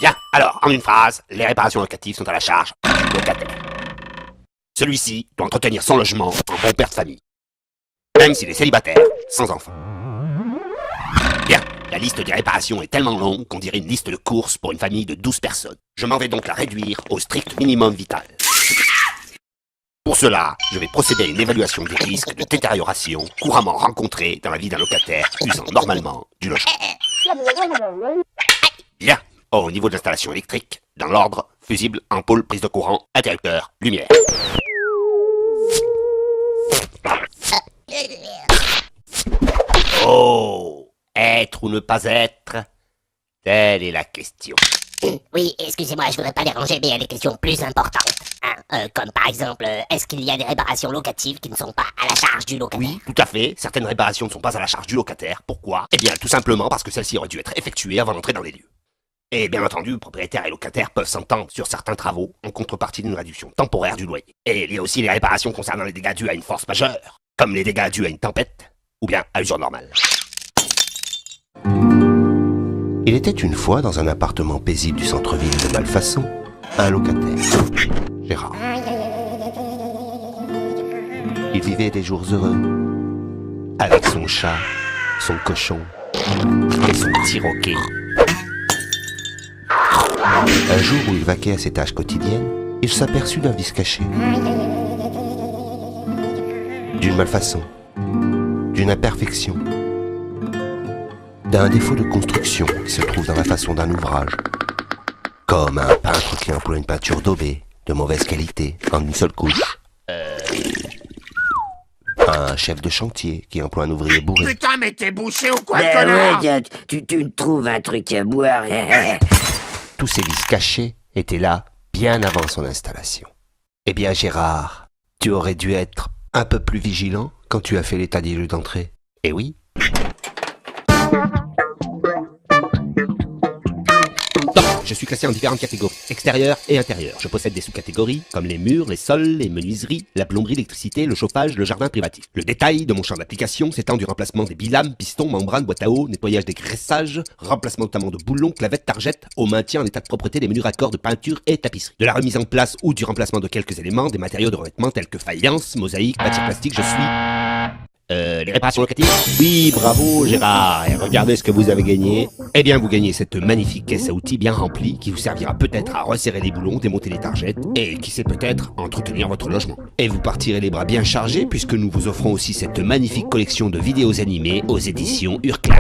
Bien, alors, en une phrase, les réparations locatives sont à la charge du locataire. Celui-ci doit entretenir son logement en bon père de famille, même s'il est célibataire, sans enfant. Bien, la liste des réparations est tellement longue qu'on dirait une liste de courses pour une famille de 12 personnes. Je m'en vais donc la réduire au strict minimum vital. Pour cela, je vais procéder à une évaluation des risques de détérioration couramment rencontrés dans la vie d'un locataire usant normalement du logement. Bien, au niveau de l'installation électrique, dans l'ordre, fusible, ampoule, prise de courant, interrupteur, lumière. Oh, être ou ne pas être, telle est la question. Oui, excusez-moi, je voudrais pas déranger, mais il y a des questions plus importantes. Comme par exemple, est-ce qu'il y a des réparations locatives qui ne sont pas à la charge du locataire? Oui, tout à fait. Certaines réparations ne sont pas à la charge du locataire. Pourquoi? Eh bien, tout simplement parce que celles-ci auraient dû être effectuées avant d'entrer dans les lieux. Et bien entendu, propriétaires et locataires peuvent s'entendre sur certains travaux en contrepartie d'une réduction temporaire du loyer. Et il y a aussi les réparations concernant les dégâts dus à une force majeure, comme les dégâts dus à une tempête, ou bien à l'usure normale. Il était une fois, dans un appartement paisible du centre-ville de Malfaçon, un locataire, Gérard. Il vivait des jours heureux, avec son chat, son cochon et son petit roquet. Un jour où il vaquait à ses tâches quotidiennes, il s'aperçut d'un vice caché, d'une malfaçon, d'une imperfection, d'un défaut de construction qui se trouve dans la façon d'un ouvrage, comme un peintre qui emploie une peinture daubée, de mauvaise qualité, en une seule couche. Un chef de chantier qui emploie un ouvrier bourré. Putain, mais t'es bouché ou quoi, Ben connard? ouais, tu trouves un truc à boire. Tous ces vices cachés étaient là bien avant son installation. Eh bien Gérard, tu aurais dû être un peu plus vigilant quand tu as fait l'état des lieux d'entrée. Eh oui. Je suis classé en différentes catégories, extérieures et intérieures. Je possède des sous-catégories, comme les murs, les sols, les menuiseries, la plomberie, l'électricité, le chauffage, le jardin privatif. Le détail de mon champ d'application s'étend du remplacement des bilames, pistons, membranes, boîtes à eau, nettoyage des graissages, remplacement notamment de boulons, clavettes, targettes, au maintien en état de propreté des menus raccords de peinture et tapisserie. De la remise en place ou du remplacement de quelques éléments, des matériaux de revêtement tels que faïence, mosaïque, matière plastique, je suis... les réparations locatives? Oui, bravo Gérard, et regardez ce que vous avez gagné. Eh bien, vous gagnez cette magnifique caisse à outils bien remplie qui vous servira peut-être à resserrer les boulons, démonter les targettes et qui sait peut-être entretenir votre logement. Et vous partirez les bras bien chargés puisque nous vous offrons aussi cette magnifique collection de vidéos animées aux éditions Urclage.